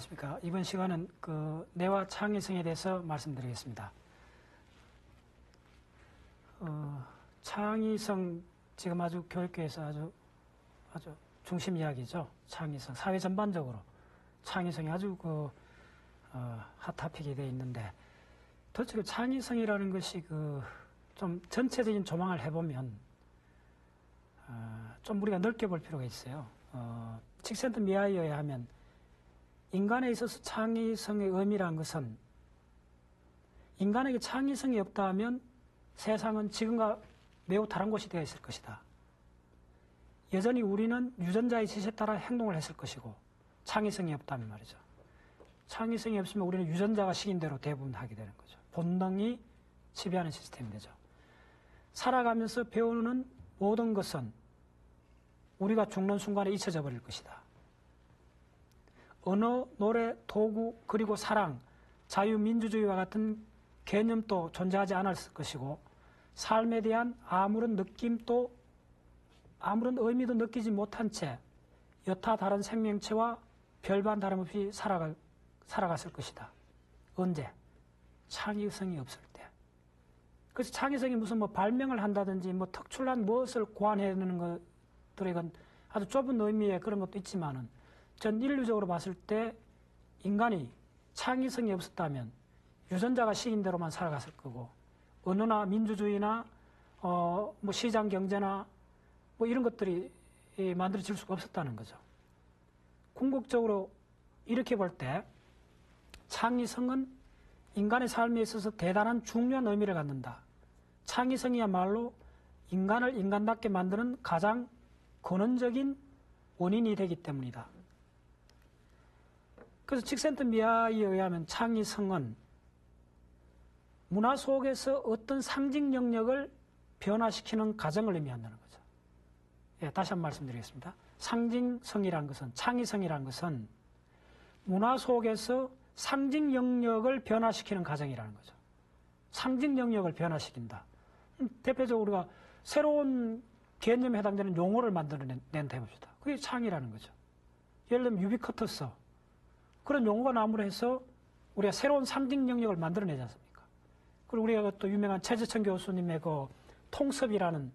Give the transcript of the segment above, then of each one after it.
안녕하십니까. 이번 시간은 뇌와 창의성에 대해서 말씀드리겠습니다. 창의성, 지금 아주 교육계에서 아주 중심 이야기죠. 창의성. 사회 전반적으로 창의성이 아주 핫토픽이 되어 있는데, 도대체 그 창의성이라는 것이 좀 전체적인 조망을 해보면, 좀 우리가 넓게 볼 필요가 있어요. 칙센트 미하이어에 하면, 인간에 있어서 창의성의 의미란 것은 인간에게 창의성이 없다 하면 세상은 지금과 매우 다른 곳이 되어 있을 것이다. 여전히 우리는 유전자의 지시에 따라 행동을 했을 것이고, 창의성이 없다면 말이죠. 창의성이 없으면 우리는 유전자가 시킨 대로 대부분 하게 되는 거죠. 본능이 지배하는 시스템이 되죠. 살아가면서 배우는 모든 것은 우리가 죽는 순간에 잊혀져 버릴 것이다. 언어, 노래, 도구, 그리고 사랑, 자유민주주의와 같은 개념도 존재하지 않았을 것이고, 삶에 대한 아무런 느낌도, 아무런 의미도 느끼지 못한 채 여타 다른 생명체와 별반 다름없이 살아갔을 것이다. 언제? 창의성이 없을 때. 그래서 창의성이 무슨 발명을 한다든지 특출난 무엇을 고안해내는 것들에건 아주 좁은 의미의 그런 것도 있지만은, 전 인류적으로 봤을 때 인간이 창의성이 없었다면 유전자가 시킨 대로만 살아갔을 거고, 언어나 민주주의나 시장 경제나 이런 것들이 만들어질 수가 없었다는 거죠. 궁극적으로 이렇게 볼 때 창의성은 인간의 삶에 있어서 대단한 중요한 의미를 갖는다. 창의성이야말로 인간을 인간답게 만드는 가장 근원적인 원인이 되기 때문이다. 그래서 칙센트 미하이에 의하면 창의성은 문화 속에서 어떤 상징 영역을 변화시키는 과정을 의미한다는 거죠. 예, 다시 한번 말씀드리겠습니다. 상징성이란 것은, 창의성이란 것은 문화 속에서 상징 영역을 변화시키는 과정이라는 거죠. 상징 영역을 변화시킨다. 대표적으로 우리가 새로운 개념에 해당되는 용어를 만들어낸다 해봅시다. 그게 창의라는 거죠. 예를 들면 유비쿼터스, 그런 용어가 나무로 해서 우리가 새로운 상징 영역을 만들어내지 않습니까? 그리고 우리가 또 유명한 최재천 교수님의 통섭이라는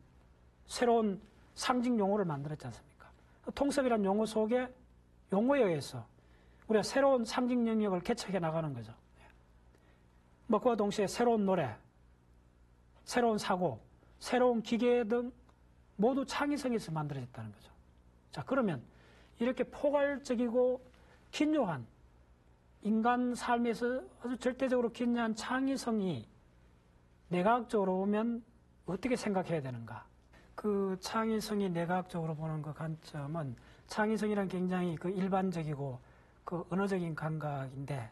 새로운 상징 용어를 만들었지 않습니까? 통섭이라는 용어 속에 용어에 의해서 우리가 새로운 상징 영역을 개척해 나가는 거죠. 그와 동시에 새로운 노래, 새로운 사고, 새로운 기계 등 모두 창의성에서 만들어졌다는 거죠. 자, 그러면 이렇게 포괄적이고 긴요한 인간 삶에서 아주 절대적으로 긴요한 창의성이 내과학적으로 보면 어떻게 생각해야 되는가? 그 창의성이 내과학적으로 보는 그 관점은, 창의성이란 굉장히 일반적이고 언어적인 감각인데,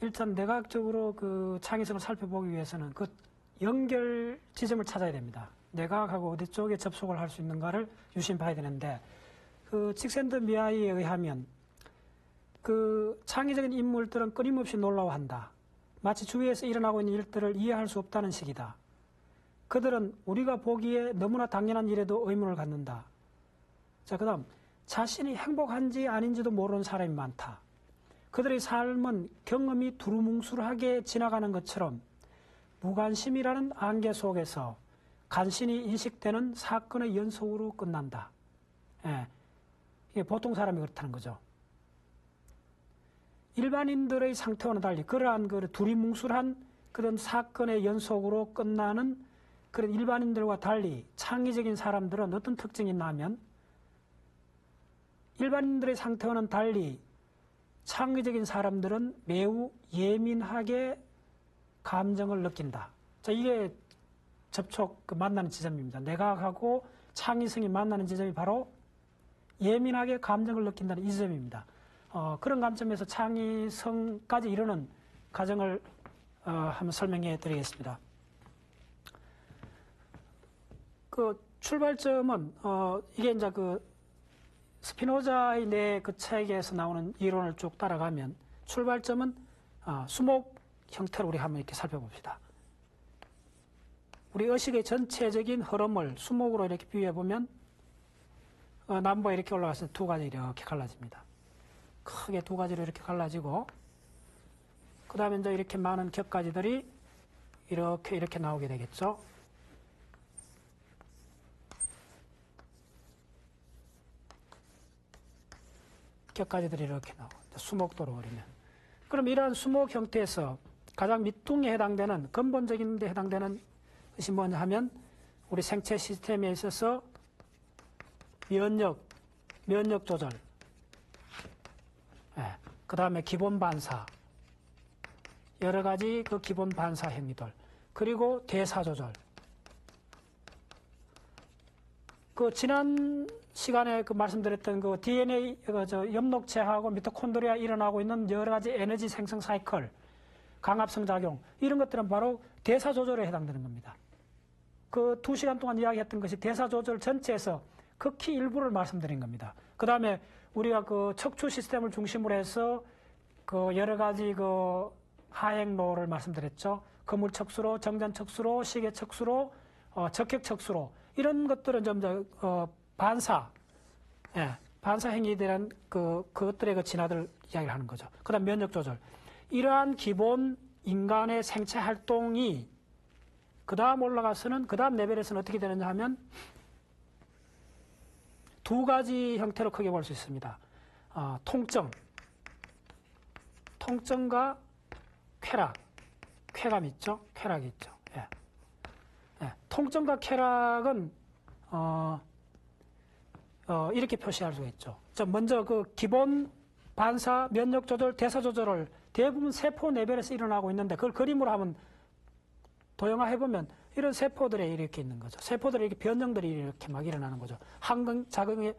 일단 내과학적으로 그 창의성을 살펴보기 위해서는 그 연결 지점을 찾아야 됩니다. 내과학하고 어디 쪽에 접속을 할 수 있는가를 유심히 봐야 되는데, 칙센트 미하이에 의하면 창의적인 인물들은 끊임없이 놀라워한다. 마치 주위에서 일어나고 있는 일들을 이해할 수 없다는 식이다. 그들은 우리가 보기에 너무나 당연한 일에도 의문을 갖는다. 자, 그 다음, 자신이 행복한지 아닌지도 모르는 사람이 많다. 그들의 삶은 경험이 두루뭉술하게 지나가는 것처럼 무관심이라는 안개 속에서 간신히 인식되는 사건의 연속으로 끝난다. 이게 보통 사람이 그렇다는 거죠. 일반인들의 상태와는 달리 그러한 두리뭉술한 그런 사건의 연속으로 끝나는 그런 일반인들과 달리 창의적인 사람들은 어떤 특징이 있냐면, 일반인들의 상태와는 달리 창의적인 사람들은 매우 예민하게 감정을 느낀다. 자, 이게 만나는 지점입니다. 내과학하고 창의성이 만나는 지점이 바로 예민하게 감정을 느낀다는 이 지점입니다. 그런 관점에서 창의성까지 이르는 과정을 한번 설명해 드리겠습니다. 출발점은 이게 이제 스피노자의 그 책에서 나오는 이론을 쭉 따라가면, 출발점은 수목 형태로 우리 한번 이렇게 살펴봅시다. 우리 의식의 전체적인 흐름을 수목으로 이렇게 비유해 보면 나무가 이렇게 올라가서 두 가지 이렇게 갈라집니다. 크게 두 가지로 이렇게 갈라지고, 그 다음에 이제 이렇게 많은 격가지들이 이렇게 나오게 되겠죠. 격가지들이 이렇게 나오고, 수목도로 그리면. 그럼 이러한 수목 형태에서 가장 밑둥에 해당되는, 근본적인 데 해당되는 것이 뭐냐 하면, 우리 생체 시스템에 있어서 면역 조절, 그 다음에 기본 반사, 여러 가지 그 기본 반사 행위들, 그리고 대사 조절. 그 지난 시간에 그 말씀드렸던 그 DNA, 엽록체하고 미토콘드리아 일어나고 있는 여러 가지 에너지 생성 사이클, 강압성 작용, 이런 것들은 바로 대사 조절에 해당되는 겁니다. 그 2시간 동안 이야기했던 것이 대사 조절 전체에서 극히 일부를 말씀드린 겁니다. 그 다음에 우리가 그 척추 시스템을 중심으로 해서 그 여러 가지 그 하행로를 말씀드렸죠. 거물 척수로, 정전 척수로, 시계 척수로, 적격 척수로, 이런 것들은 좀 반사 행위에 대한 그것들의 그 진화들 이야기를 하는 거죠. 그 다음 면역 조절. 이러한 기본 인간의 생체 활동이 그 다음 올라가서는, 그 다음 레벨에서는 어떻게 되느냐 하면 두 가지 형태로 크게 볼 수 있습니다. 통증과 쾌감 있죠? 쾌락이 있죠. 통증과 쾌락은 이렇게 표시할 수가 있죠. 먼저 그 기본 반사, 면역 조절, 대사 조절을 대부분 세포 레벨에서 일어나고 있는데, 그걸 그림으로 한번 도형화해보면 이런 세포들에 이렇게 있는 거죠. 세포들의 이렇게 변형들이 이렇게 막 일어나는 거죠. 항공 작용에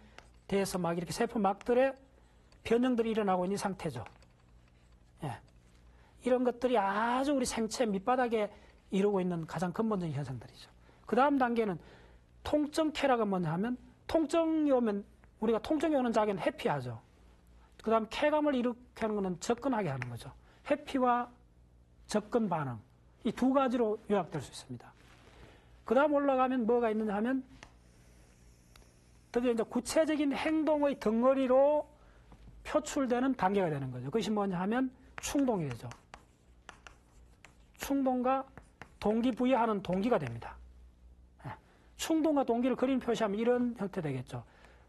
대해서 막 이렇게 세포막들의 변형들이 일어나고 있는 상태죠. 이런 것들이 아주 우리 생체 밑바닥에 이루고 있는 가장 근본적인 현상들이죠. 그 다음 단계는 통증 쾌락은 뭐냐 하면, 통증이 오면 우리가 통증이 오는 자기는 해피하죠. 그 다음 쾌감을 일으키는 것은 접근하게 하는 거죠. 해피와 접근 반응, 이 두 가지로 요약될 수 있습니다. 그 다음 올라가면 뭐가 있느냐 하면, 드디어 이제 구체적인 행동의 덩어리로 표출되는 단계가 되는 거죠. 그것이 뭐냐 하면 충동이 되죠. 충동과 동기부여하는 동기가 됩니다. 충동과 동기를 그림 표시하면 이런 형태 되겠죠.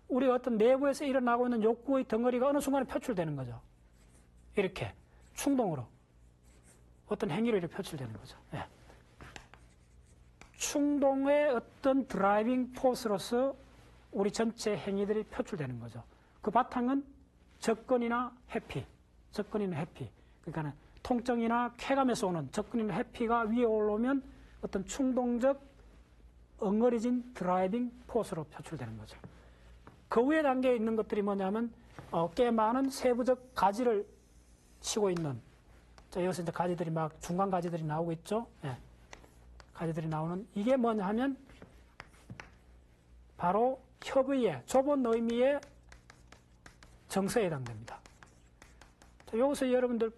우리가 어떤 내부에서 일어나고 있는 욕구의 덩어리가 어느 순간에 표출되는 거죠. 이렇게 충동으로 어떤 행위로 이렇게 표출되는 거죠. 충동의 어떤 드라이빙 포스로서 우리 전체 행위들이 표출되는 거죠. 그 바탕은 접근이나 해피. 그러니까 통증이나 쾌감에서 오는 접근이나 해피가 위에 올라오면 어떤 충동적 엉거리진 드라이빙 포스로 표출되는 거죠. 그 위에 단계에 있는 것들이 뭐냐면 꽤 많은 세부적 가지를 치고 있는, 자, 여기서 이제 가지들이 막 중간 가지들이 나오고 있죠. 가지들이 나오는, 이게 뭐냐 하면 바로 협의의 좁은 의미의 정서에 해당됩니다. 자, 여기서 여러분들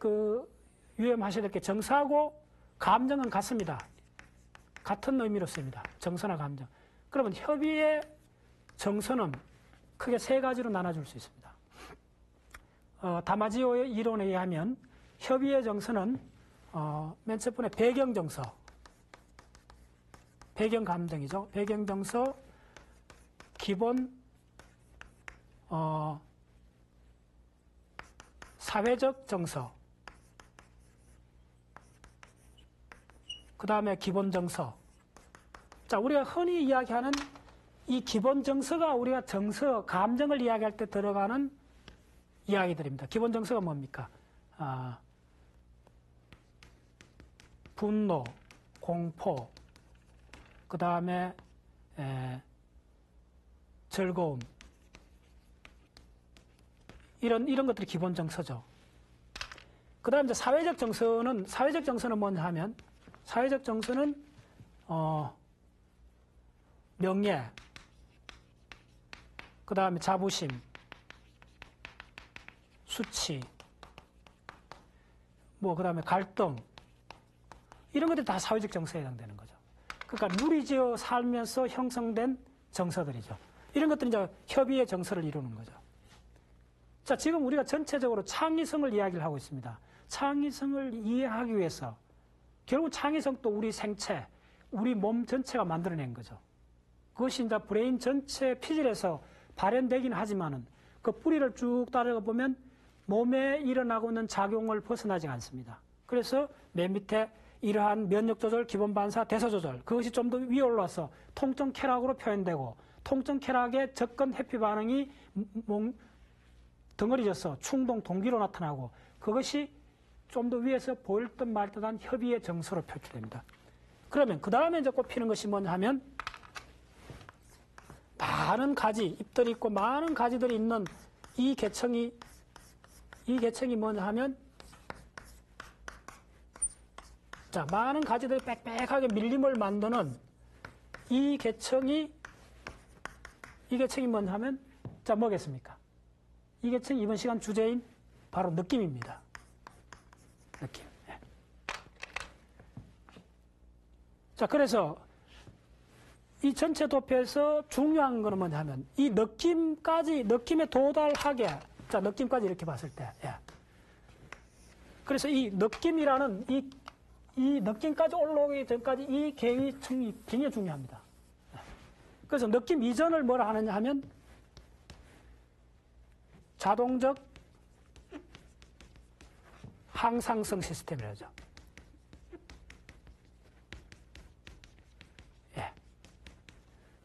유념하셔야 될 게, 정서하고 감정은 같습니다. 같은 의미로 씁니다. 정서나 감정. 그러면 협의의 정서는 크게 세 가지로 나눠줄 수 있습니다. 다마지오의 이론에 의하면 협의의 정서는 맨 첫 번째 배경정서, 배경감정이죠. 배경정서, 기본 사회적 정서, 그 다음에 기본 정서. 자, 우리가 흔히 이야기하는 이 기본 정서가 우리가 정서, 감정을 이야기할 때 들어가는 이야기들입니다. 기본 정서가 뭡니까? 분노, 공포, 그 다음에 즐거움, 이런 것들이 기본 정서죠. 그 다음에 이제 사회적 정서는 뭐냐 하면, 사회적 정서는 명예, 그 다음에 자부심, 수치, 그 다음에 갈등, 이런 것들이 다 사회적 정서에 해당되는 거죠. 그러니까 누리지어 살면서 형성된 정서들이죠. 이런 것들이 이제 협의의 정서를 이루는 거죠. 자, 지금 우리가 전체적으로 창의성을 이야기를 하고 있습니다. 창의성을 이해하기 위해서 결국 창의성도 우리 생체, 우리 몸 전체가 만들어낸 거죠. 그것이 이제 브레인 전체 피질에서 발현되긴 하지만은 그 뿌리를 쭉 따라가 보면 몸에 일어나고 있는 작용을 벗어나지 않습니다. 그래서 맨 밑에 이러한 면역 조절, 기본 반사, 대사 조절, 그것이 좀 더 위에 올라와서 통증 쾌락으로 표현되고, 통증 쾌락의 접근 해피 반응이 덩어리져서 충동 동기로 나타나고, 그것이 좀 더 위에서 보일 듯 말 듯한 협의의 정서로 표출됩니다. 그러면 그 다음에 이제 꼽히는 것이 뭐냐 하면, 많은 가지, 잎들이 있고 많은 가지들이 있는 이 계층이 뭐냐 하면, 자, 많은 가지들이 빽빽하게 밀림을 만드는 이 계층이 뭐냐 하면, 자, 뭐겠습니까? 이 계층이 이번 시간 주제인 바로 느낌입니다. 느낌. 네. 자, 그래서 이 전체 도표에서 중요한 거는 뭐냐 하면, 이 느낌에 도달하게, 자, 느낌까지 이렇게 봤을 때, 예. 그래서 이 느낌이라는 이 느낌까지 올라오기 전까지 이 계층이 굉장히 중요합니다. 그래서 느낌 이전을 뭐라 하느냐 하면 자동적 항상성 시스템이라죠. 예.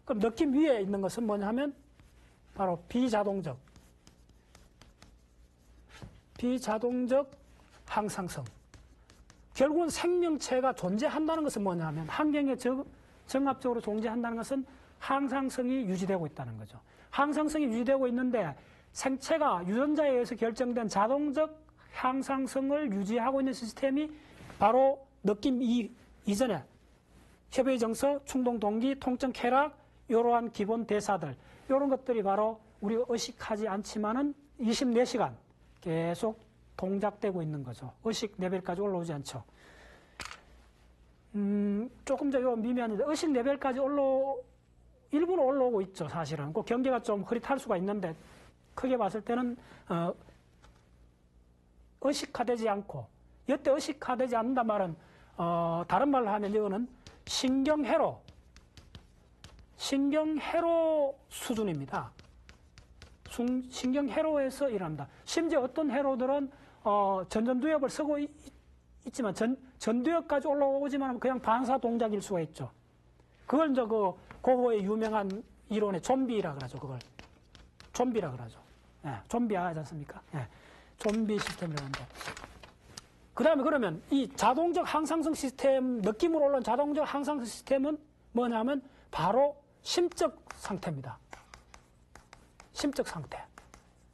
그럼 느낌 위에 있는 것은 뭐냐 하면 바로 비자동적 항상성. 결국은 생명체가 존재한다는 것은 뭐냐 하면, 환경에 정합적으로 존재한다는 것은 항상성이 유지되고 있다는 거죠. 항상성이 유지되고 있는데 생체가 유전자에 의해서 결정된 자동적 항상성을 유지하고 있는 시스템이 바로 느낌 이전에 협의 정서, 충동 동기, 통증 쾌락, 이러한 기본 대사들, 이런 것들이 바로 우리가 의식하지 않지만은 24시간 계속 동작되고 있는 거죠. 의식 레벨까지 올라오지 않죠. 조금 더 미미한데, 의식 레벨까지 일부러 올라오고 있죠, 사실은. 그 경계가 좀 흐릿할 수가 있는데, 크게 봤을 때는, 의식화되지 않고, 여태 의식화되지 않는다 말은, 다른 말로 하면 이거는 신경회로 수준입니다. 신경회로에서 일합니다. 심지어 어떤 회로들은 전두엽을 쓰고 있지만 전두엽까지 올라오지만 그냥 반사 동작일 수가 있죠. 그걸 이제 고흐의 유명한 이론의 좀비라 그러죠. 그걸 좀비라 그러죠. 예, 좀비 하지 않습니까? 예, 좀비 시스템이라고 하는데. 그다음에 그러면 이 자동적 항상성 시스템, 느낌으로 올라온 자동적 항상성 시스템은 뭐냐면 바로 심적 상태입니다. 심적 상태,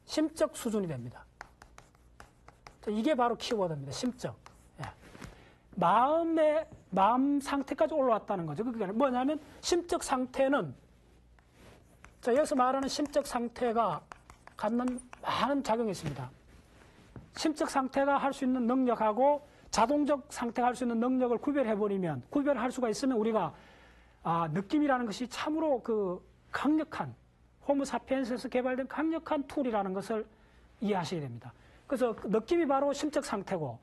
심적 수준이 됩니다. 이게 바로 키워드입니다. 심적. 예. 마음 상태까지 올라왔다는 거죠. 그게 뭐냐면 심적 상태는, 자, 여기서 말하는 심적 상태가 갖는 많은 작용이 있습니다. 심적 상태가 할 수 있는 능력하고 자동적 상태가 할 수 있는 능력을 구별할 수가 있으면 우리가 느낌이라는 것이 참으로 강력한 호모사피엔스에서 개발된 강력한 툴이라는 것을 이해하시게 됩니다. 그래서 느낌이 바로 심적 상태고,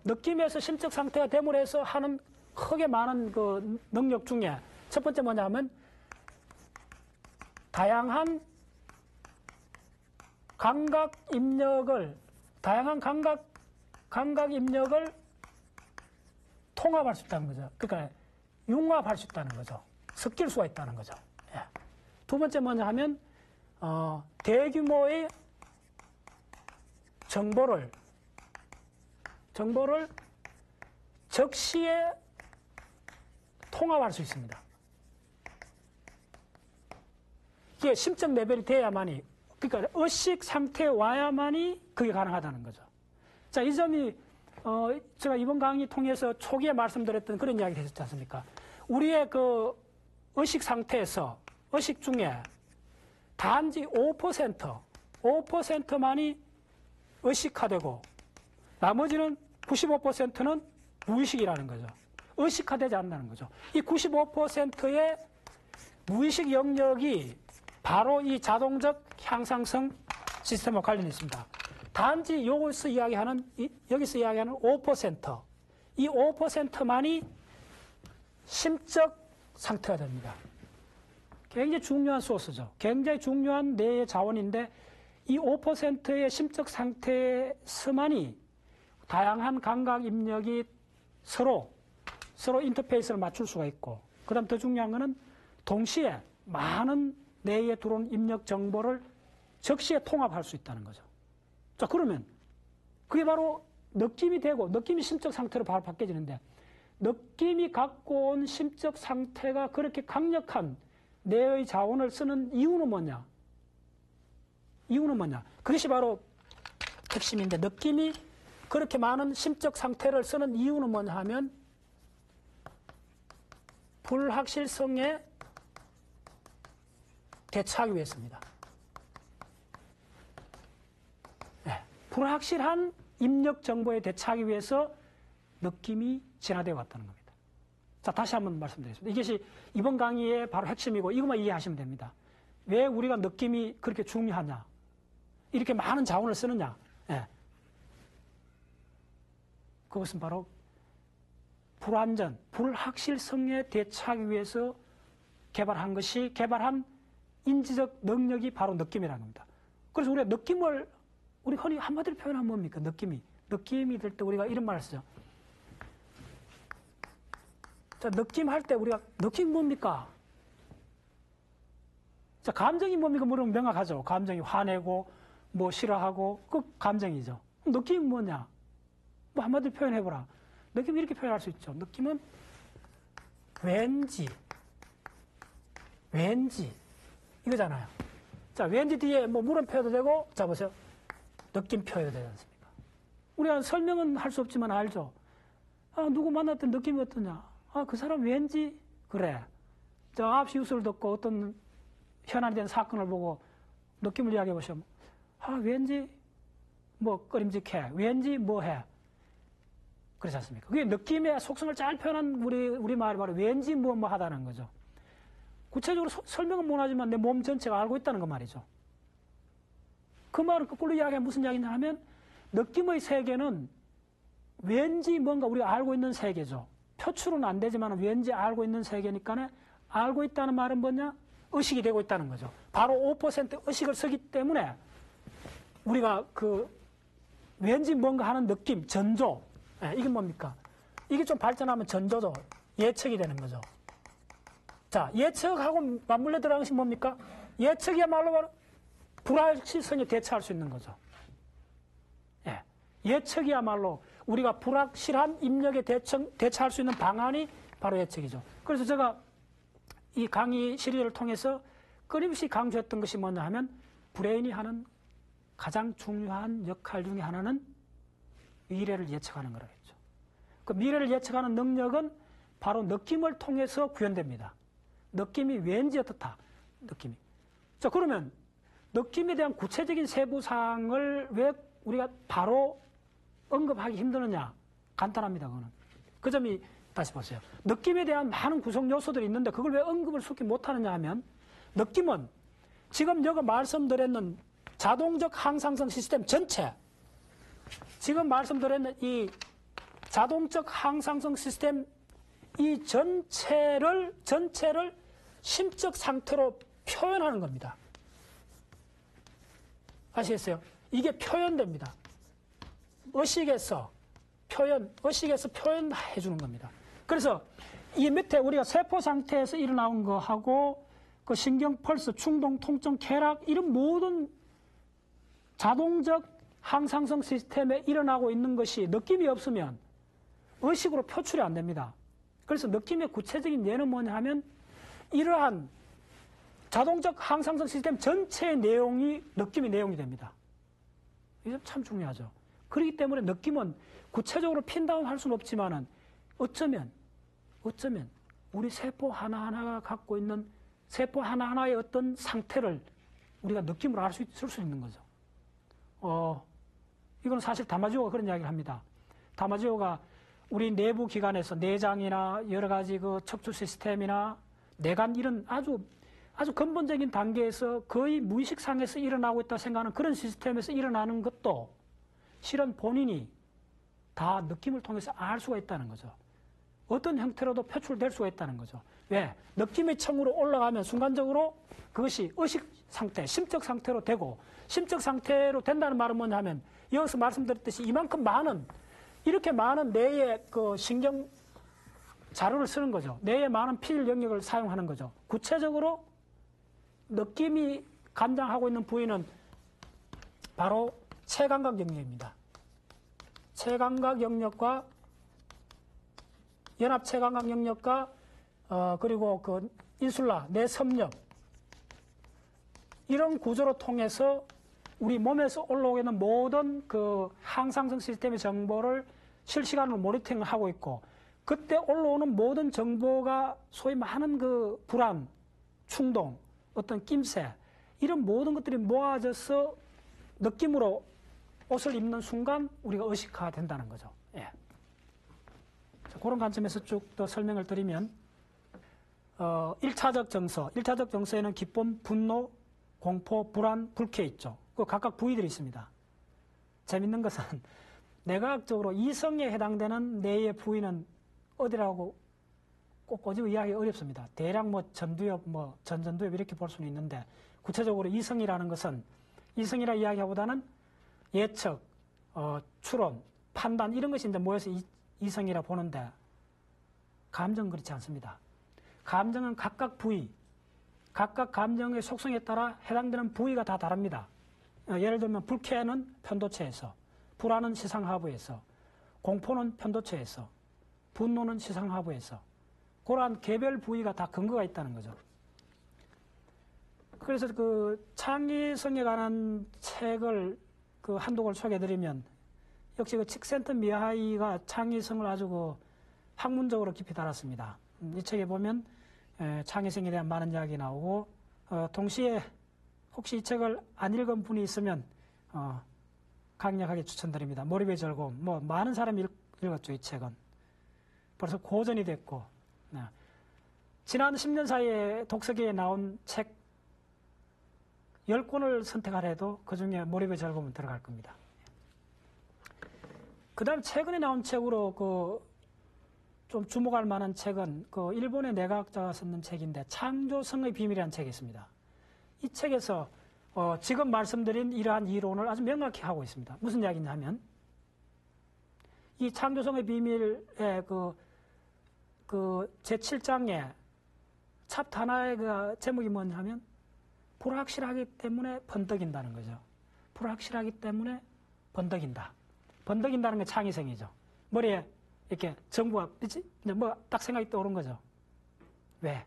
느낌에서 심적 상태가 됨으로 해서 하는 크게 많은 능력 중에 첫 번째 뭐냐면 다양한 감각 입력을 통합할 수 있다는 거죠. 그러니까 융합할 수 있다는 거죠. 섞일 수가 있다는 거죠. 예. 두 번째 뭐냐 하면 대규모의 정보를 적시에 통합할 수 있습니다. 이게 심적 레벨이 돼야만이, 그러니까 의식 상태에 와야만이 그게 가능하다는 거죠. 자, 이 점이 제가 이번 강의 통해서 초기에 말씀드렸던 그런 이야기 되셨지 않습니까? 우리의 의식 상태에서, 의식 중에 단지 5%만이 의식화되고 나머지는 95%는 무의식이라는 거죠. 의식화되지 않는다는 거죠. 이 95%의 무의식 영역이 바로 이 자동적 향상성 시스템과 관련이 있습니다. 단지 여기서 이야기하는 5%, 이 5%만이 심적 상태가 됩니다. 굉장히 중요한 소스죠. 굉장히 중요한 뇌의 자원인데 이 5%의 심적 상태에서만이 다양한 감각 입력이 서로 인터페이스를 맞출 수가 있고, 그 다음 더 중요한 거는 동시에 많은 뇌에 들어온 입력 정보를 즉시에 통합할 수 있다는 거죠. 자, 그러면 그게 바로 느낌이 되고, 느낌이 심적 상태로 바로 바뀌어지는데, 느낌이 갖고 온 심적 상태가 그렇게 강력한 뇌의 자원을 쓰는 이유는 뭐냐? 그것이 바로 핵심인데, 느낌이 그렇게 많은 심적 상태를 쓰는 이유는 뭐냐 하면 불확실성에 대처하기 위해서입니다. 네, 불확실한 입력 정보에 대처하기 위해서 느낌이 진화되어 왔다는 겁니다. 자, 다시 한번 말씀드리겠습니다. 이것이 이번 강의의 바로 핵심이고 이것만 이해하시면 됩니다. 왜 우리가 느낌이 그렇게 중요하냐? 이렇게 많은 자원을 쓰느냐? 네. 그것은 바로 불안전, 불확실성에 대처하기 위해서 개발한 인지적 능력이 바로 느낌이라는 겁니다. 그래서 우리가 느낌을, 우리 흔히 한마디로 표현하면 뭡니까? 느낌이 들 때 우리가 이런 말을 쓰죠. 자, 느낌할 때 우리가, 느낌 뭡니까? 자, 감정이 뭡니까? 물으면 명확하죠. 감정이 화내고, 뭐 싫어하고, 그 감정이죠. 느낌이 뭐냐? 뭐 한마디로 표현해보라. 느낌 이렇게 표현할 수 있죠. 느낌은 왠지 이거잖아요. 자, 왠지 뒤에 뭐 물음표도 되고, 자 보세요. 느낌표도 되지 않습니까? 우리가 설명은 할 수 없지만 알죠. 아, 누구 만났던 느낌이 어떠냐? 아, 그 사람 왠지 그래. 저 앞시 뉴스를 듣고 어떤 현안이 된 사건을 보고 느낌을 이야기해 보시면, 아, 왠지 뭐 꺼림직해. 왠지 뭐해. 그렇지 않습니까? 그게 느낌의 속성을 잘 표현한 우리 말이 바로 왠지 뭐 하다는 거죠. 구체적으로 설명은 못하지만 내 몸 전체가 알고 있다는 거 말이죠. 그 말은 거꾸로 이야기하면 무슨 이야기냐 하면 느낌의 세계는 왠지 뭔가 우리가 알고 있는 세계죠. 표출은 안 되지만 왠지 알고 있는 세계니까 알고 있다는 말은 뭐냐? 의식이 되고 있다는 거죠. 바로 5% 의식을 쓰기 때문에 우리가 그 왠지 뭔가 하는 느낌, 전조, 이게 뭡니까? 이게 좀 발전하면 전조죠. 예측이 되는 거죠. 자, 예측하고 맞물려 들어가는 것이 뭡니까? 예측이야말로 바로 불확실성에 대처할 수 있는 거죠. 예. 예측이야말로 우리가 불확실한 입력에 대처할 수 있는 방안이 바로 예측이죠. 그래서 제가 이 강의 시리즈를 통해서 끊임없이 강조했던 것이 뭐냐 하면 브레인이 하는 가장 중요한 역할 중에 하나는 미래를 예측하는 거라겠죠. 그 미래를 예측하는 능력은 바로 느낌을 통해서 구현됩니다. 느낌이 왠지 어떻다. 느낌이. 자, 그러면 느낌에 대한 구체적인 세부사항을 왜 우리가 바로 언급하기 힘드느냐? 간단합니다. 그거는. 그 점이 다시 보세요. 느낌에 대한 많은 구성 요소들이 있는데 그걸 왜 언급을 속히 못하느냐 하면 느낌은 지금 여기 말씀드렸는 자동적 항상성 시스템 전체, 지금 말씀드렸는 이 자동적 항상성 시스템 이 전체를 심적 상태로 표현하는 겁니다. 아시겠어요? 이게 표현됩니다. 의식에서 표현해 주는 겁니다. 그래서 이 밑에 우리가 세포 상태에서 일어나는 거하고 그 신경 펄스, 충동, 통증, 쾌락 이런 모든 자동적 항상성 시스템에 일어나고 있는 것이 느낌이 없으면 의식으로 표출이 안 됩니다. 그래서 느낌의 구체적인 예는 뭐냐 하면 이러한 자동적 항상성 시스템 전체의 내용이 느낌의 내용이 됩니다. 이게 참 중요하죠. 그렇기 때문에 느낌은 구체적으로 핀다운할 수는 없지만은 어쩌면 우리 세포 하나하나가 갖고 있는 세포 하나하나의 어떤 상태를 우리가 느낌으로 알 수 있을 수 있는 거죠. 이건 사실 다마지오가 그런 이야기를 합니다. 다마지오가 우리 내부 기관에서 내장이나 여러 가지 그 척추 시스템이나 내관 이런 아주 아주 근본적인 단계에서 거의 무의식 상에서 일어나고 있다 생각하는 그런 시스템에서 일어나는 것도 실은 본인이 다 느낌을 통해서 알 수가 있다는 거죠. 어떤 형태로도 표출될 수가 있다는 거죠. 왜? 느낌의 층으로 올라가면 순간적으로 그것이 의식 상태, 심적 상태로 되고, 심적 상태로 된다는 말은 뭐냐면 여기서 말씀드렸듯이 이만큼 많은, 이렇게 많은 뇌의 그 신경 자료를 쓰는 거죠. 뇌의 많은 필 영역을 사용하는 거죠. 구체적으로 느낌이 감당하고 있는 부위는 바로 체감각 영역입니다. 체감각 영역과 연합 체감각 영역과 그리고 그 인슐라, 뇌섬역 이런 구조로 통해서 우리 몸에서 올라오게 있는 모든 그 항상성 시스템의 정보를 실시간으로 모니터링을 하고 있고, 그때 올라오는 모든 정보가 소위 많은 그 불안, 충동, 어떤 낌새 이런 모든 것들이 모아져서 느낌으로 옷을 입는 순간 우리가 의식화가 된다는 거죠. 예. 자, 그런 관점에서 쭉 더 설명을 드리면 1차적 정서, 1차적 정서에는 기쁨, 분노, 공포, 불안, 불쾌 있죠. 그 각각 부위들이 있습니다. 재밌는 것은 뇌과학적으로 이성에 해당되는 뇌의 부위는 어디라고 꼭 꼬집어 이야기하기 어렵습니다. 대략 뭐 전두엽, 뭐 전두엽 이렇게 볼 수는 있는데, 구체적으로 이성이라는 것은 이성이라 이야기하기보다는 예측, 추론, 판단 이런 것이 이제 모여서 이성이라 보는데, 감정은 그렇지 않습니다. 감정은 각각 부위, 각각 감정의 속성에 따라 해당되는 부위가 다 다릅니다. 예를 들면 불쾌는 편도체에서, 불안은 시상하부에서, 공포는 편도체에서, 분노는 시상하부에서, 그러한 개별 부위가 다 근거가 있다는 거죠. 그래서 그 창의성에 관한 책을 그 한두 권 소개해드리면, 역시 그 칙센트 미하이가 창의성을 아주 그 학문적으로 깊이 달았습니다. 이 책에 보면 창의성에 대한 많은 이야기 나오고, 동시에 혹시 이 책을 안 읽은 분이 있으면 강력하게 추천드립니다. 몰입의 즐거움. 뭐 많은 사람이 읽었죠, 이 책은. 벌써 고전이 됐고, 지난 10년 사이에 독서계에 나온 책 10권을 선택하라 해도 그 중에 몰입의 즐거움은 들어갈 겁니다. 그 다음 최근에 나온 책으로 좀 주목할 만한 책은 그 일본의 뇌과학자가 썼는 책인데, 창조성의 비밀이라는 책이 있습니다. 이 책에서 지금 말씀드린 이러한 이론을 아주 명확히 하고 있습니다. 무슨 이야기냐 하면, 이 창조성의 비밀의 그 제7장에 챕터 하나의 그 제목이 뭐냐 하면, 불확실하기 때문에 번덕인다는 거죠. 불확실하기 때문에 번덕인다. 번덕인다는 게 창의성이죠. 머리에 이렇게 정보가 뭐 딱 생각이 떠오른 거죠. 왜?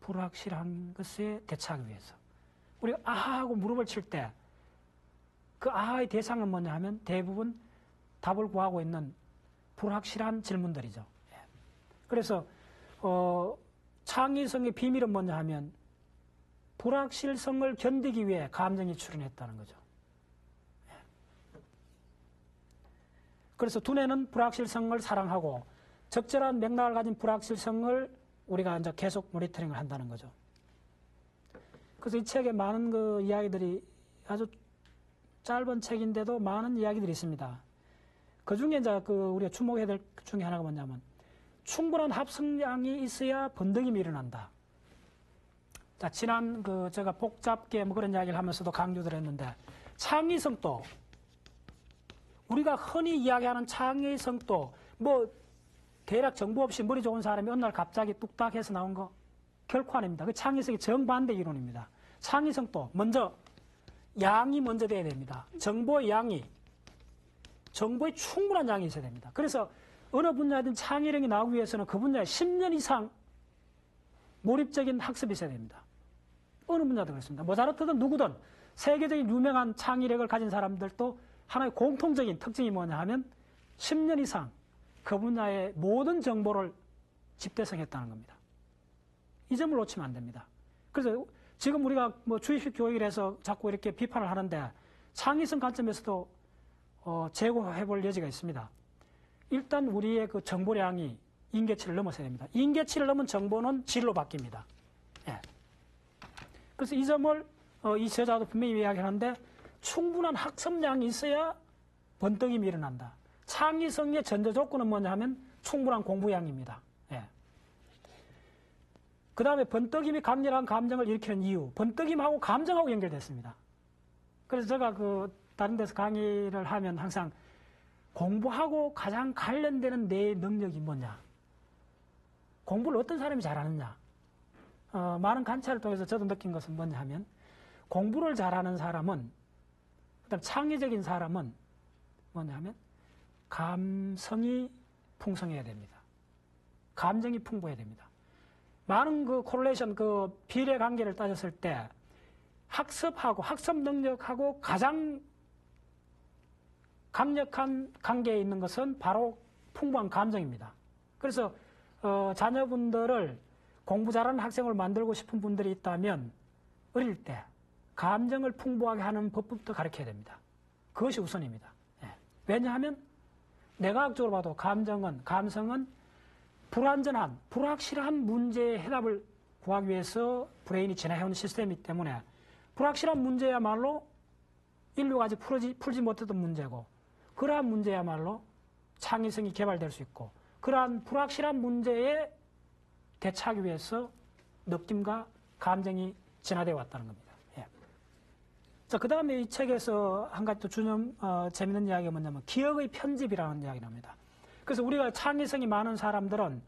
불확실한 것에 대처하기 위해서. 우리가 아하하고 무릎을 칠 때 그 아하의 대상은 뭐냐 하면 대부분 답을 구하고 있는 불확실한 질문들이죠. 그래서 창의성의 비밀은 뭐냐 하면 불확실성을 견디기 위해 감정이 출현했다는 거죠. 그래서 두뇌는 불확실성을 사랑하고 적절한 맥락을 가진 불확실성을 우리가 이제 계속 모니터링을 한다는 거죠. 그래서 이 책에 많은 그 이야기들이 아주 짧은 책인데도 많은 이야기들이 있습니다. 그 중에 이제 우리가 주목해야 될 것 중에 하나가 뭐냐면, 충분한 합성량이 있어야 번덕임이 일어난다. 자, 지난 제가 복잡게 뭐 그런 이야기를 하면서도 강조드렸는데, 창의성도 우리가 흔히 이야기하는 창의성도 뭐 대략 정보 없이 머리 좋은 사람이 어느 날 갑자기 뚝딱 해서 나온 거 결코 아닙니다. 그 창의성이 정반대 이론입니다. 창의성도 먼저 양이 먼저 돼야 됩니다. 정보의 양이, 정보의 충분한 양이 있어야 됩니다. 그래서 어느 분야든 창의력이 나오기 위해서는 그 분야에 10년 이상 몰입적인 학습이 있어야 됩니다. 어느 분야도 그렇습니다. 모차르트든 누구든 세계적인 유명한 창의력을 가진 사람들도 하나의 공통적인 특징이 뭐냐 하면 10년 이상 그 분야의 모든 정보를 집대성했다는 겁니다. 이 점을 놓치면 안 됩니다. 그래서 지금 우리가 뭐 주입식 교육을 해서 자꾸 이렇게 비판을 하는데, 창의성 관점에서도 재고해 볼 여지가 있습니다. 일단 우리의 그 정보량이 인계치를 넘어서야 됩니다. 인계치를 넘은 정보는 질로 바뀝니다. 예. 그래서 이 점을 이 저자도 분명히 이야기하는데 충분한 학습량이 있어야 번뜩임이 일어난다. 창의성의 전제 조건은 뭐냐 하면 충분한 공부량입니다. 예. 그 다음에 번뜩임이 강렬한 감정을 일으키는 이유, 번뜩임하고 감정하고 연결됐습니다. 그래서 제가 다른 데서 강의를 하면 항상 공부하고 가장 관련되는 내 능력이 뭐냐, 공부를 어떤 사람이 잘하느냐, 많은 관찰을 통해서 저도 느낀 것은 뭐냐 하면 공부를 잘하는 사람은, 그다음 창의적인 사람은 뭐냐 하면 감성이 풍성해야 됩니다. 감정이 풍부해야 됩니다. 많은 코릴레이션, 비례 관계를 따졌을 때 학습하고 학습 능력하고 가장 강력한 관계에 있는 것은 바로 풍부한 감정입니다. 그래서 자녀분들을 공부 잘하는 학생을 만들고 싶은 분들이 있다면 어릴 때 감정을 풍부하게 하는 법부터 가르쳐야 됩니다. 그것이 우선입니다. 예. 왜냐하면 내과학적으로 봐도 감성은 불완전한, 불확실한 문제의 해답을 구하기 위해서 브레인이 진화해온 시스템이기 때문에 불확실한 문제야말로 인류가 아직 풀지 못했던 문제고, 그러한 문제야말로 창의성이 개발될 수 있고, 그러한 불확실한 문제에 대처하기 위해서 느낌과 감정이 진화되어 왔다는 겁니다. 예. 자, 그 다음에 이 책에서 한 가지 또 재밌는 이야기가 뭐냐면 기억의 편집이라는 이야기를 합니다. 그래서 우리가 창의성이 많은 사람들은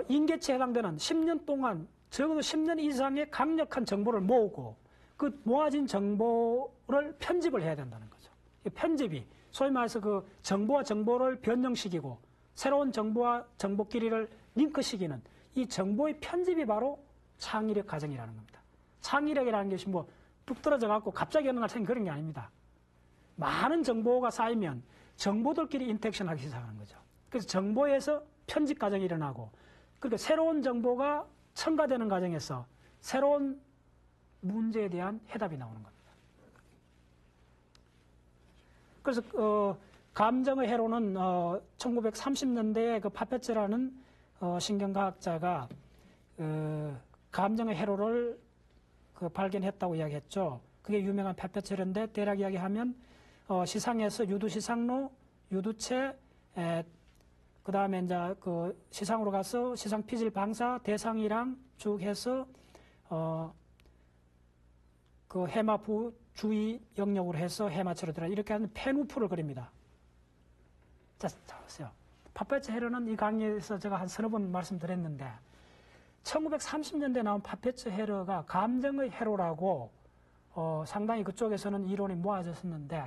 인계치에 해당되는 10년 동안 적어도 10년 이상의 강력한 정보를 모으고 그 모아진 정보를 편집을 해야 된다는 거죠. 이 편집이 소위 말해서 정보와 정보를 변형시키고 새로운 정보와 정보끼리를 링크시키는 이 정보의 편집이 바로 창의력 과정이라는 겁니다. 창의력이라는 것이 뚝 떨어져 갖고 갑자기 어느 날 생긴 그런 게 아닙니다. 많은 정보가 쌓이면 정보들끼리 인터랙션하기 시작하는 거죠. 그래서 정보에서 편집 과정이 일어나고, 그러니까 새로운 정보가 첨가되는 과정에서 새로운 문제에 대한 해답이 나오는 겁니다. 그래서 감정의 회로는 1930년대에 파페츠라는 신경과학자가 감정의 회로를 발견했다고 이야기했죠. 그게 유명한 파페츠 회로인데 대략 이야기하면 시상에서 유두시상로, 유두체, 그 다음에 이제 시상으로 가서 시상 피질 방사, 대상이랑 쭉 해서 해마부 주위 영역으로 해서 해마체로 들어 이렇게 하는 펜우프를 그립니다. 자, 보세요. 파페츠 헤러는 이 강의에서 제가 한 서너 번 말씀드렸는데 1930년대에 나온 파페츠 헤러가 감정의 회로라고 상당히 그쪽에서는 이론이 모아졌었는데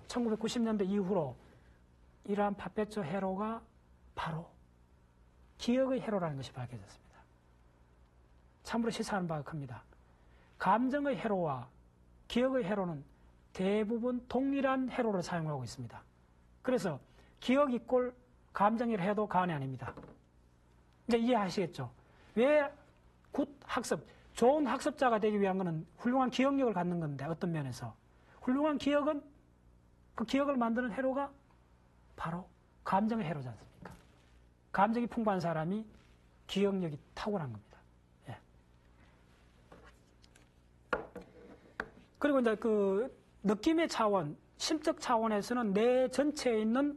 1990년대 이후로 이러한 파페츠 회로가 바로 기억의 회로라는 것이 밝혀졌습니다. 참으로 시사하는 바가 큽니다. 감정의 회로와 기억의 회로는 대부분 동일한 회로를 사용하고 있습니다. 그래서 기억 이꼴 감정을 해도 과언이 아닙니다. 이제 이해하시겠죠? 왜 굿 학습, 좋은 학습자가 되기 위한 것은 훌륭한 기억력을 갖는 건데, 어떤 면에서 훌륭한 기억은 그 기억을 만드는 회로가 바로 감정의 회로지 않습니까? 감정이 풍부한 사람이 기억력이 탁월한 겁니다. 예. 그리고 이제 느낌의 차원, 심적 차원에서는 뇌 전체에 있는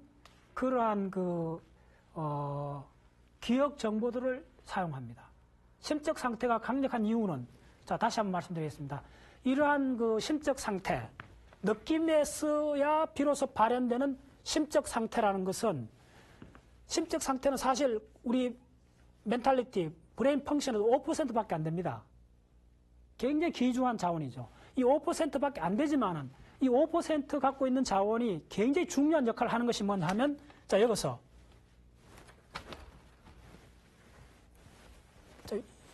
그러한 기억 정보들을 사용합니다. 심적 상태가 강력한 이유는, 자, 다시 한번 말씀드리겠습니다. 이러한 심적 상태, 느낌에서야 비로소 발현되는 심적 상태라는 것은, 심적 상태는 사실 우리 멘탈리티, 브레인 펑션은 5%밖에 안 됩니다. 굉장히 귀중한 자원이죠. 이 5%밖에 안 되지만은 이 5% 갖고 있는 자원이 굉장히 중요한 역할을 하는 것이 뭐냐 하면, 자, 여기서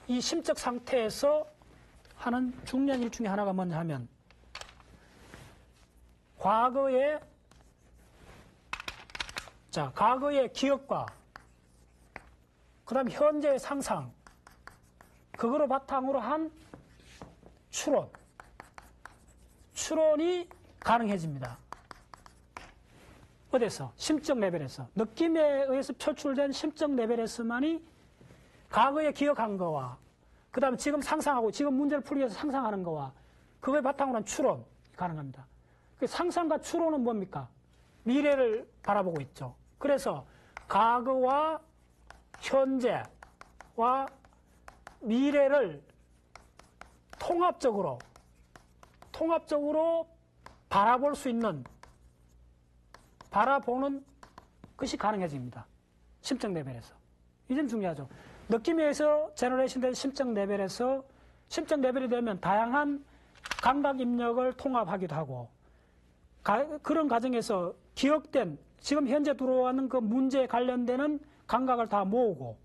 이 심적 상태에서 하는 중요한 일 중에 하나가 뭐냐 하면, 과거의 기억과 그 다음 현재의 상상, 그거를 바탕으로 한 추론이 가능해집니다. 어디서? 심적 레벨에서. 느낌에 의해서 표출된 심적 레벨에서만이 과거에 기억한 거와 그 다음에 지금 상상하고 지금 문제를 풀기 위해서 상상하는 거와 그거에 바탕으로 한 추론 가능합니다. 그 상상과 추론은 뭡니까? 미래를 바라보고 있죠. 그래서 과거와 현재와 미래를 통합적으로 바라볼 수 있는, 바라보는 것이 가능해집니다. 심적 레벨에서. 이 점 중요하죠. 느낌에 의해서 제너레이션 된 심적 레벨에서 심적 레벨이 되면 다양한 감각 입력을 통합하기도 하고 그런 과정에서 기억된 지금 현재 들어오는 그 문제에 관련되는 감각을 다 모으고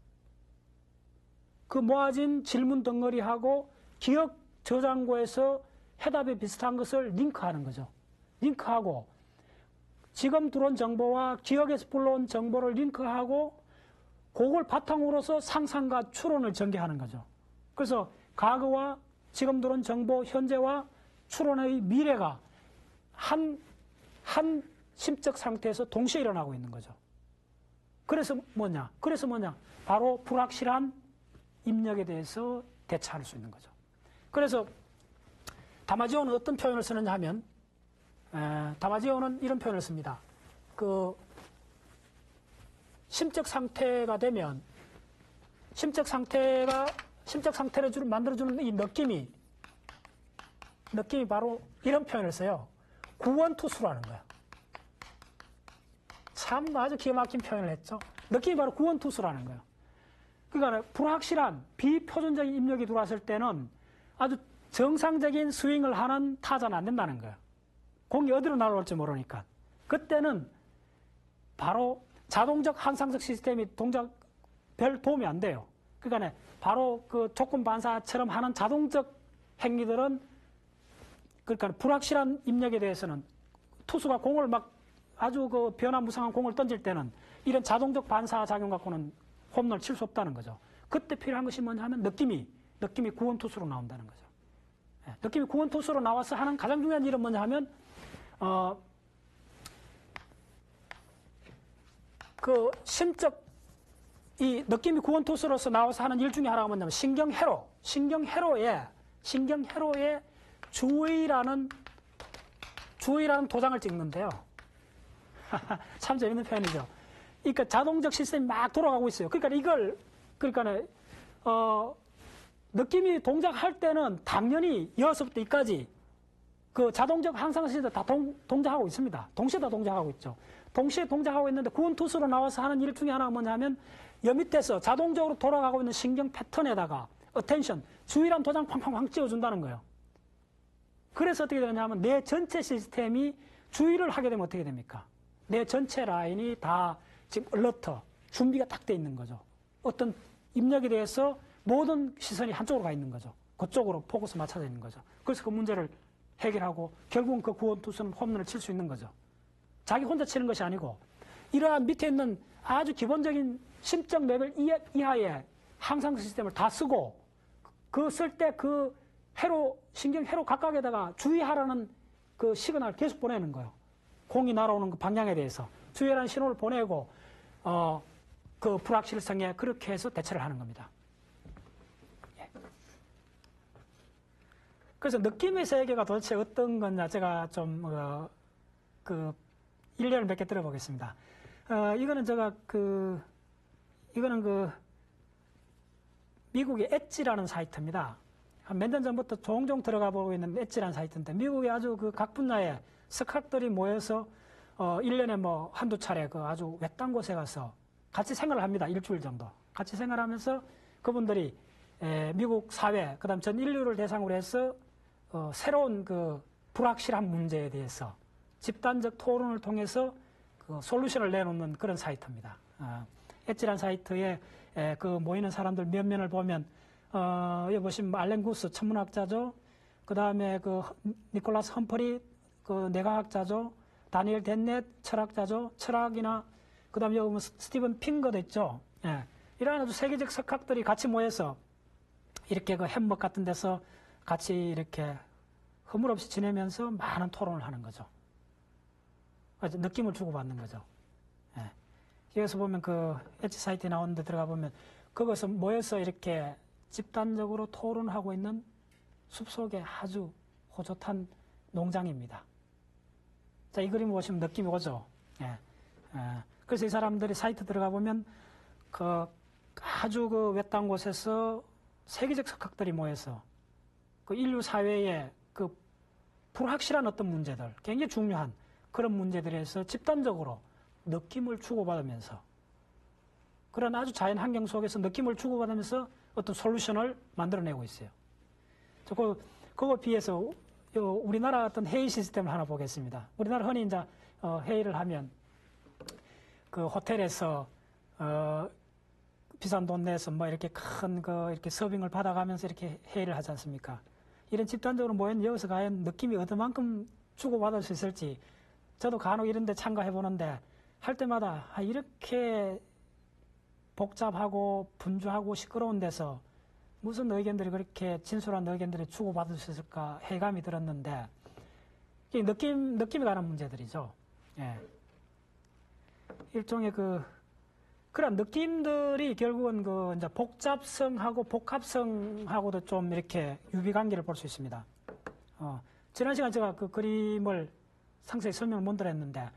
그 모아진 질문 덩어리하고 기억 저장고에서 해답이 비슷한 것을 링크하는 거죠. 링크하고 지금 들어온 정보와 기억에서 불러온 정보를 링크하고 그걸 바탕으로서 상상과 추론을 전개하는 거죠. 그래서 과거와 지금 들어온 정보, 현재와 추론의 미래가 한 심적 상태에서 동시에 일어나고 있는 거죠. 그래서 뭐냐? 바로 불확실한 입력에 대해서 대처할 수 있는 거죠. 그래서 다마지오는 어떤 표현을 쓰느냐 하면 다마지오는 이런 표현을 씁니다. 그 심적 상태가 되면 심적 상태를 만들어주는 이 느낌이 바로 이런 표현을 써요. 구원투수라는 거야. 참 아주 기가 막힌 표현을 했죠. 느낌이 바로 구원투수라는 거예요. 그러니까 불확실한 비표준적인 입력이 들어왔을 때는 아주 정상적인 스윙을 하는 타자는 안 된다는 거예요. 공이 어디로 날아올지 모르니까. 그때는 바로 자동적 항상적 시스템이 동작 별 도움이 안 돼요. 그러니까 바로 그 조건 반사처럼 하는 자동적 행위들은 그러니까 불확실한 입력에 대해서는 투수가 공을 막 아주 그 변화무쌍한 공을 던질 때는 이런 자동적 반사 작용 갖고는 홈런을 칠 수 없다는 거죠. 그때 필요한 것이 뭐냐 하면 느낌이 구원투수로 나온다는 거죠. 느낌이 구원투수로 나와서 하는 가장 중요한 일은 뭐냐 하면 그 심적 이 느낌이 구원투수로서 나와서 하는 일 중에 하나가 뭐냐면 신경회로에 주의라는 도장을 찍는데요. 참 재밌는 표현이죠. 그러니까 자동적 시스템이 막 돌아가고 있어요. 느낌이 동작할 때는 당연히 여기서부터 이까지 그 자동적 항상 시스템 다 동작하고 있습니다. 동시에 다 동작하고 있죠. 동시에 동작하고 있는데 구원투수로 나와서 하는 일 중에 하나가 뭐냐면 여 밑에서 자동적으로 돌아가고 있는 신경 패턴에다가 attention, 주의란 도장 팡팡팡 찍어준다는 거예요. 그래서 어떻게 되냐면 내 전체 시스템이 주의를 하게 되면 어떻게 됩니까? 내 전체 라인이 다 지금 alert, 준비가 딱 돼 있는 거죠. 어떤 입력에 대해서 모든 시선이 한쪽으로 가 있는 거죠. 그쪽으로 포커스 맞춰져 있는 거죠. 그래서 그 문제를 해결하고 결국은 그 구원투수는 홈런을 칠 수 있는 거죠. 자기 혼자 치는 것이 아니고 이러한 밑에 있는 아주 기본적인 심적 레벨 이하의 항상 시스템을 다 쓰고 그 쓸 때 그 신경 회로 각각에다가 주의하라는 그 시그널을 계속 보내는 거예요. 공이 날아오는 그 방향에 대해서 주의하라는 신호를 보내고 그 불확실성에 그렇게 해서 대처를 하는 겁니다. 예. 그래서 느낌의 세계가 도대체 어떤 거냐 제가 좀 그 일례를 몇 개 들어보겠습니다. 이거는 이거는 미국의 엣지라는 사이트입니다. 한 몇 년 전부터 종종 들어가 보고 있는 엣지라는 사이트인데 미국의 아주 그 각 분야의 스카들이 모여서 1년에 뭐 한두 차례 그 아주 외딴 곳에 가서 같이 생활을 합니다. 일주일 정도. 같이 생활하면서 그분들이 미국 사회, 그 다음 전 인류를 대상으로 해서 새로운 그 불확실한 문제에 대해서 집단적 토론을 통해서 그 솔루션을 내놓는 그런 사이트입니다. 엣지라는 사이트에 그 모이는 사람들 몇 면을 보면 여기 보시면 알렌 구스 천문학자죠. 그 다음에 그 니콜라스 험퍼리 그 뇌과학자죠. 다니엘 덴넷 철학자죠. 철학이나 그 다음에 여기 보면 스티븐 핑거도 있죠. 예. 이러한 아주 세계적 석학들이 같이 모여서 이렇게 그 햄버거 같은 데서 같이 이렇게 허물없이 지내면서 많은 토론을 하는 거죠. 아주 느낌을 주고받는 거죠. 예. 여기서 보면 그 엣지 사이트에 나오는데 들어가 보면 거기서 모여서 이렇게 집단적으로 토론하고 있는 숲속의 아주 호젓한 농장입니다. 자, 이 그림 보시면 느낌이 오죠? 예. 그래서 이 사람들이 사이트 들어가 보면 아주 외딴 곳에서 세계적 석학들이 모여서 인류 사회의 불확실한 어떤 문제들, 굉장히 중요한 그런 문제들에서 집단적으로 느낌을 주고받으면서 그런 아주 자연 환경 속에서 느낌을 주고받으면서 어떤 솔루션을 만들어내고 있어요. 그거 비해서 우리나라 어떤 회의 시스템을 하나 보겠습니다. 우리나라 흔히 이제 회의를 하면 호텔에서 비싼 돈 내서 이렇게 큰 이렇게 서빙을 받아가면서 이렇게 회의를 하지 않습니까? 이런 집단적으로 모인 여기서 과연 느낌이 어디만큼 주고받을 수 있을지 저도 간혹 이런 데 참가해 보는데 할 때마다 이렇게 복잡하고 분주하고 시끄러운 데서 무슨 의견들이 그렇게 진솔한 의견들이 주고받을 수 있을까 회의감이 들었는데 이게 느낌이 가는 문제들이죠. 예. 일종의 그런 느낌들이 결국은 이제 복잡성하고 복합성하고도 좀 이렇게 유비관계를 볼 수 있습니다. 지난 시간 제가 그 그림을 상세히 설명을 못 드렸는데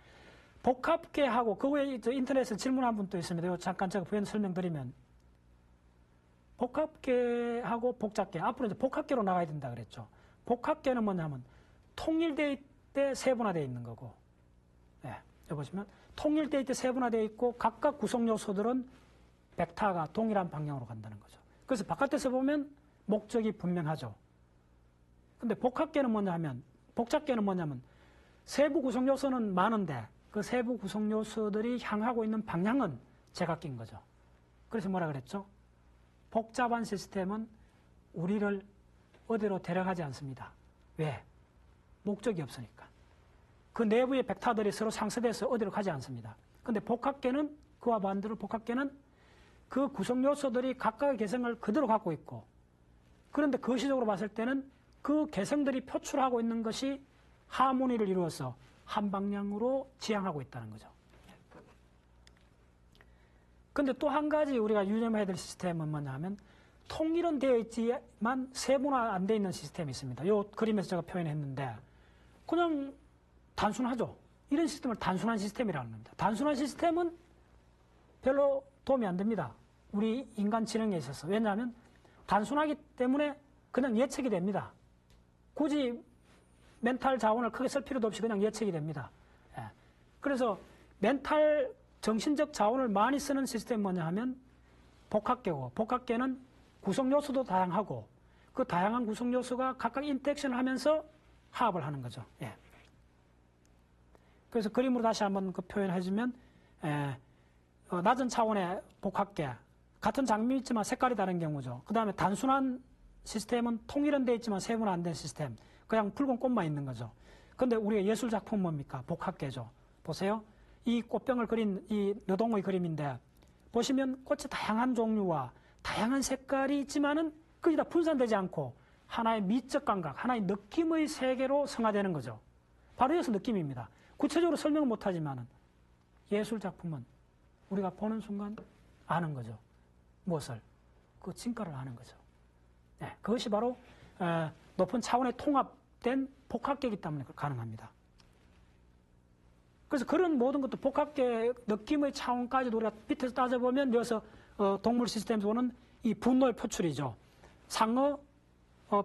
복합계하고 그 외에 인터넷에 질문한 분도 있습니다. 이거 잠깐 제가 부연 설명드리면 복합계하고 복잡계 앞으로 이제 복합계로 나가야 된다 그랬죠. 복합계는 뭐냐면 통일되어 있대 세분화되어 있는 거고, 네, 여기 보시면 통일되어 있대 세분화되어 있고 각각 구성 요소들은 벡터가 동일한 방향으로 간다는 거죠. 그래서 바깥에서 보면 목적이 분명하죠. 근데 복합계는 뭐냐면 복잡계는 뭐냐면 세부 구성 요소는 많은데 그 세부 구성 요소들이 향하고 있는 방향은 제각기인 거죠. 그래서 뭐라 그랬죠? 복잡한 시스템은 우리를 어디로 데려가지 않습니다. 왜? 목적이 없으니까. 그 내부의 벡터들이 서로 상쇄돼서 어디로 가지 않습니다. 근데 복합계는 그와 반대로 복합계는 그 구성 요소들이 각각의 개성을 그대로 갖고 있고 그런데 거시적으로 봤을 때는 그 개성들이 표출하고 있는 것이 하모니를 이루어서 한 방향으로 지향하고 있다는 거죠. 근데 또 한 가지 우리가 유념해야 될 시스템은 뭐냐 하면 통일은 되어 있지만 세분화 안 되어 있는 시스템이 있습니다. 이 그림에서 제가 표현했는데 그냥 단순하죠. 이런 시스템을 단순한 시스템이라고 합니다. 단순한 시스템은 별로 도움이 안 됩니다. 우리 인간 지능에 있어서. 왜냐하면 단순하기 때문에 그냥 예측이 됩니다. 굳이 멘탈 자원을 크게 쓸 필요도 없이 그냥 예측이 됩니다. 예. 그래서 멘탈 정신적 자원을 많이 쓰는 시스템이 뭐냐 하면 복합계고 복합계는 구성 요소도 다양하고 그 다양한 구성 요소가 각각 인터랙션을 하면서 화합을 하는 거죠. 예. 그래서 그림으로 다시 한번 표현해주면 낮은 차원의 복합계 같은 장면이 있지만 색깔이 다른 경우죠. 그 다음에 단순한 시스템은 통일은 되어 있지만 세분화 안 된 시스템 그냥 붉은 꽃만 있는 거죠. 그런데 우리가 예술 작품은 뭡니까? 복합계죠. 보세요. 이 꽃병을 그린 이 너동의 그림인데 보시면 꽃의 다양한 종류와 다양한 색깔이 있지만은 그게 다 분산되지 않고 하나의 미적 감각, 하나의 느낌의 세계로 성화되는 거죠. 바로 여기서 느낌입니다. 구체적으로 설명은 못하지만은 예술 작품은 우리가 보는 순간 아는 거죠. 무엇을? 그 진가를 아는 거죠. 네, 그것이 바로 높은 차원의 통합된 복합계이기 때문에 가능합니다. 그래서 그런 모든 것도 복합계 느낌의 차원까지도 우리가 밑에서 따져보면 여기서 동물 시스템에서 오는 이 분노의 표출이죠. 상어,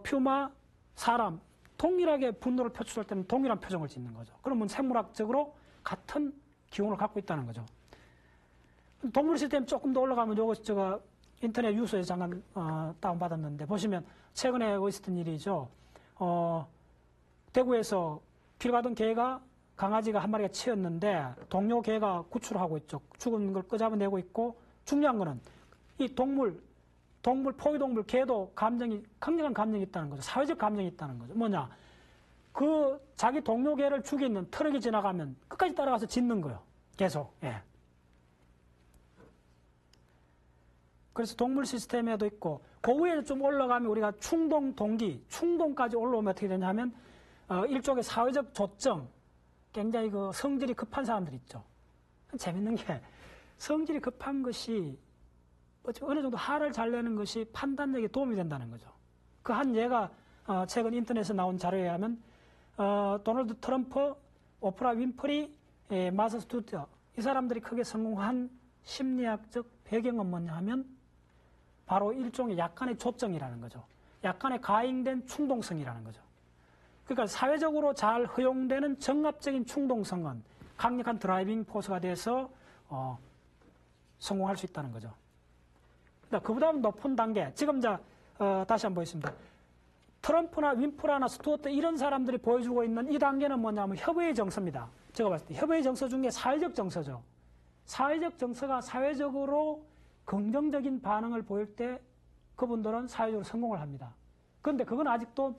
퓨마, 사람 동일하게 분노를 표출할 때는 동일한 표정을 짓는 거죠. 그러면 생물학적으로 같은 기운을 갖고 있다는 거죠. 동물 시스템 조금 더 올라가면 요거 제가 인터넷 유소에서 잠깐 다운받았는데 보시면 최근에 있었던 일이죠. 대구에서 길 가던 개가 강아지가 한 마리가 치였는데 동료 개가 구출하고 있죠. 죽은 걸 끄잡아내고 있고 중요한 거는 이 포유동물 개도 강력한 감정이 있다는 거죠. 사회적 감정이 있다는 거죠. 뭐냐? 그 자기 동료 개를 죽이는 트럭이 지나가면 끝까지 따라가서 짖는 거예요. 계속. 예. 그래서 동물 시스템에도 있고 그 위에 좀 올라가면 우리가 충동까지 올라오면 어떻게 되냐면 일종의 사회적 조정 굉장히 성질이 급한 사람들 있죠. 재밌는 게 성질이 급한 것이 어느 정도 화를 잘 내는 것이 판단력에 도움이 된다는 거죠. 그 한 예가 최근 인터넷에 나온 자료에 의하면 도널드 트럼프, 오프라 윈프리, 마사 스튜디오 이 사람들이 크게 성공한 심리학적 배경은 뭐냐 하면 바로 일종의 약간의 조증이라는 거죠. 약간의 가잉된 충동성이라는 거죠. 그러니까 사회적으로 잘 허용되는 정합적인 충동성은 강력한 드라이빙 포스가 돼서 성공할 수 있다는 거죠. 그보다 높은 단계, 지금 다시 한번 보겠습니다. 트럼프나 윈프라나 스튜어트 이런 사람들이 보여주고 있는 이 단계는 뭐냐면 협의의 정서입니다. 제가 봤을 때 협의의 정서 중에 사회적 정서죠. 사회적 정서가 사회적으로 긍정적인 반응을 보일 때 그분들은 사회적으로 성공을 합니다. 그런데 그건 아직도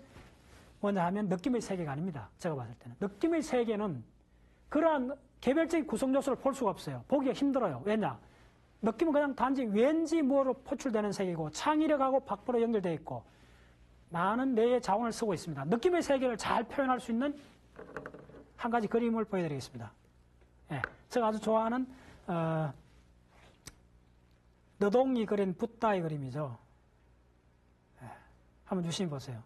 뭐냐 하면 느낌의 세계가 아닙니다. 제가 봤을 때는. 느낌의 세계는 그러한 개별적인 구성 요소를 볼 수가 없어요. 보기가 힘들어요. 왜냐? 느낌은 그냥 단지 왠지 뭐로 포출되는 세계고 창의력하고 박보로 연결되어 있고 많은 뇌의 자원을 쓰고 있습니다. 느낌의 세계를 잘 표현할 수 있는 한 가지 그림을 보여드리겠습니다. 예, 제가 아주 좋아하는 너동이 그린 붓다의 그림이죠. 예, 한번 유심히 보세요.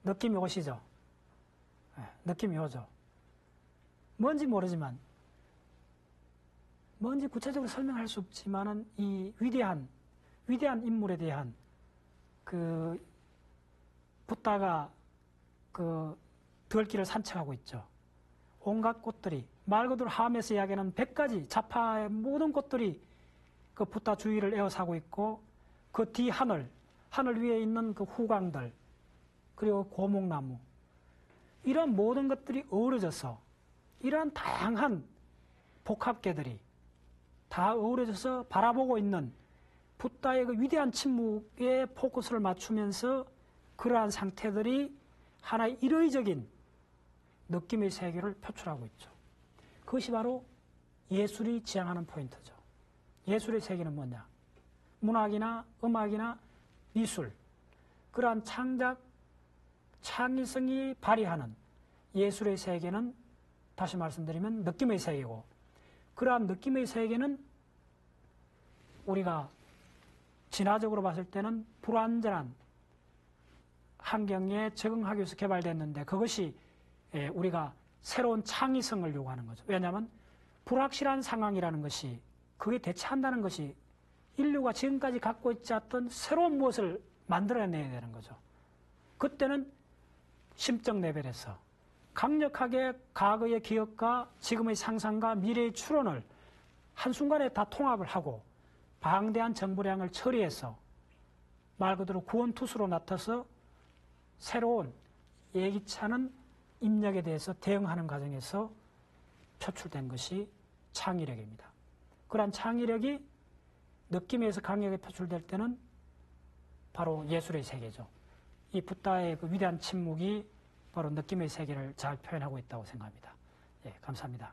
느낌이 오시죠? 예, 느낌이 오죠? 뭔지 모르지만 뭔지 구체적으로 설명할 수 없지만은 이 위대한 인물에 대한 그 붓다가 그 들길을 산책하고 있죠. 온갖 꽃들이 말 그대로 하암에서 이야기하는 100가지 자파의 모든 꽃들이 그 붓다 주위를 에워싸고 있고 그 뒤 하늘 위에 있는 그 후광들 그리고 고목나무 이런 모든 것들이 어우러져서 이러한 다양한 복합계들이 다 어우러져서 바라보고 있는 붓다의 그 위대한 침묵에 포커스를 맞추면서 그러한 상태들이 하나의 일의적인 느낌의 세계를 표출하고 있죠. 그것이 바로 예술이 지향하는 포인트죠. 예술의 세계는 뭐냐? 문학이나 음악이나 미술, 그러한 창작, 창의성이 발휘하는 예술의 세계는 다시 말씀드리면 느낌의 세계고 그러한 느낌의 세계는 우리가 진화적으로 봤을 때는 불완전한 환경에 적응하기 위해서 개발됐는데 그것이 우리가 새로운 창의성을 요구하는 거죠. 왜냐하면 불확실한 상황이라는 것이 그게 대체한다는 것이 인류가 지금까지 갖고 있지 않던 새로운 무엇을 만들어내야 되는 거죠. 그때는 심적 레벨에서 강력하게 과거의 기억과 지금의 상상과 미래의 추론을 한순간에 다 통합을 하고 방대한 정보량을 처리해서 말 그대로 구원투수로 나타서 새로운 예기치 않은 입력에 대해서 대응하는 과정에서 표출된 것이 창의력입니다. 그러한 창의력이 느낌에서 강하게 표출될 때는 바로 예술의 세계죠. 이 붓다의 그 위대한 침묵이 바로 느낌의 세계를 잘 표현하고 있다고 생각합니다. 예, 감사합니다.